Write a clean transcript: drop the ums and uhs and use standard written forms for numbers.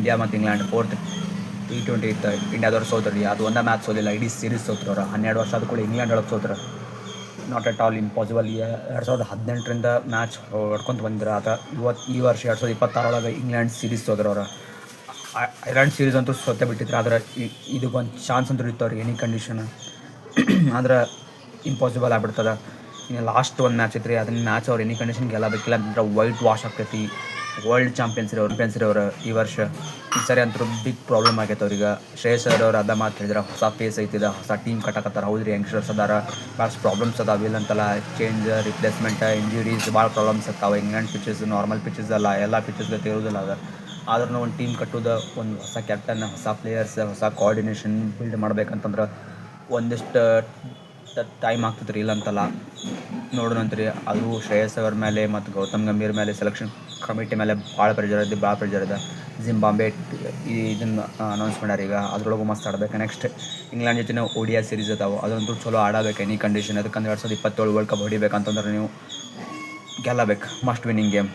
India ಮತ್ತು England 4th T20 ಇತ್ತು, ಇಂಡಿಯಾದವ್ರು ಸೋತ್ರಿ. ಅದು ಒಂದೇ ಮ್ಯಾಚ್ ಸೋಲಿಲ್ಲ, ಇಡೀ ಸೀರೀಸ್ ಸೋತ್ರು ಅವ್ರು. 12 ವರ್ಷ ಆದ ಕೂಡ ಇಂಗ್ಲೆಂಡ್ ಒಳಗೆ ಸೋತ್ರು. Not at all impossible. 2018ರಿಂದ ಮ್ಯಾಚ್ ಹೊಡ್ಕೊಂತ ಬಂದಿರ ಆತ. ಈ ವರ್ಷ 2026 ಇಂಗ್ಲೆಂಡ್ ಸೀರೀಸ್ ಸೋದ್ರು ಅವರು. ಐರ್ಲೆಂಡ್ ಸೀರೀಸ್ ಅಂತೂ ಸೋತೆ ಬಿಟ್ಟಿದ್ರು. ಆದ್ರೆ ಇದಕ್ಕೊಂದು ಚಾನ್ಸ್ ಅಂತೂ ಇತ್ತು ಅವ್ರಿಗೆ ಎನಿ ಕಂಡೀಷನ್. ಆದ್ರೆ ಇಂಪಾಸಿಬಲ್ ಆಗ್ಬಿಡ್ತದೆ. ಇನ್ನು ಲಾಸ್ಟ್ ಒಂದು ಮ್ಯಾಚ್ ಇತ್ತು ರೀ, ಅದನ್ನ ಮ್ಯಾಚ್ ಅವ್ರು ಎನಿ ಕಂಡೀಷನ್ ಗೆಲ್ಲಬೇಕಿಲ್ಲ ಅಂತಂದ್ರೆ ವೈಟ್ ವಾಶ್ ಆಗ್ತೈತಿ. ವರ್ಲ್ಡ್ ಚಾಂಪಿಯನ್ಸ್ ಅವರು ಈ ವರ್ಷ. ಈ ಸರಿ ಅಂತೂ ಬಿಗ್ ಪ್ರಾಬ್ಲಮ್ ಆಗೈತೆ ಅವ್ರಿಗೆ. ಶ್ರೇಯಸ್ ಅವ್ರು ಅದ ಮಾತು ಹೇಳಿದ್ರೆ, ಹೊಸ ಫೇಸ್ ಐತಿದೆ, ಹೊಸ ಟೀಮ್ ಕಟ್ಟಕತ್ತಾರ. ಹೌದ್ರಿ, ಯಂಗ್ಸ್ಟರ್ಸ್ ಅದಾರ, ಭಾಳ ಪ್ರಾಬ್ಲಮ್ಸ್ ಅದಾವೆ. ಇಲ್ಲಂತಲ್ಲ, ಚೇಂಜ್, ರಿಪ್ಲೇಸ್ಮೆಂಟ್, ಇಂಜುರೀಸ್ ಭಾಳ ಪ್ರಾಬ್ಲಮ್ಸ್ ಇರ್ತಾವೆ. ಇಂಗ್ಲೆಂಡ್ ಪಿಚಸ್ ನಾರ್ಮಲ್ ಪಿಚಸ್ ಅಲ್ಲ, ಎಲ್ಲ ಪಿಚಸ್ಗೆ ತಿರುವುದಿಲ್ಲ ಅದ. ಆದ್ರೂ ಒಂದು ಟೀಮ್ ಕಟ್ಟೋದು, ಒಂದು ಹೊಸ ಕ್ಯಾಪ್ಟನ್, ಹೊಸ ಪ್ಲೇಯರ್ಸ್, ಹೊಸ ಕೋಆರ್ಡಿನೇಷನ್ ಬಿಲ್ಡ್ ಮಾಡ್ಬೇಕಂತಂದ್ರೆ ಒಂದಿಷ್ಟು ಟೈಮ್ ಆಗ್ತದೆ ರೀ. ಇಲ್ಲಂತಲ್ಲ, ನೋಡೋಣಂತ್ರಿ. ಅದು ಶ್ರೇಯಸ್ ಅವ್ರ ಮೇಲೆ ಮತ್ತು ಗೌತಮ್ ಗಂಭೀರ್ ಮೇಲೆ ಸೆಲೆಕ್ಷನ್ ಕಮಿಟಿ ಮೇಲೆ ಭಾಳ ಪ್ರೆಷರ್ ಇದೆ. ಜಿಂಬಾಬ್ವೆ ಇದನ್ನು ಅನೌನ್ಸ್ ಮಾಡ್ಯಾರ ಈಗ. ಅದ್ರೊಳಗೂ ಮಸ್ತ್ ಆಡ್ಬೇಕು. ನೆಕ್ಸ್ಟ್ ಇಂಗ್ಲೆಂಡ್ ಜೊತೆ ODI ಸೀರೀಸ್ ಅದಾವೆ, ಅದಂತೂ ಚಲೋ ಆಡಬೇಕು ಎನಿ ಕಂಡೀಷನ್. ಅದಕ್ಕಂದ್ರೆ 2027 ವರ್ಲ್ಡ್ ಕಪ್ ಹೊಡಿಬೇಕಂತಂದ್ರೆ ನೀವು ಗೆಲ್ಲಬೇಕು. Must winning game.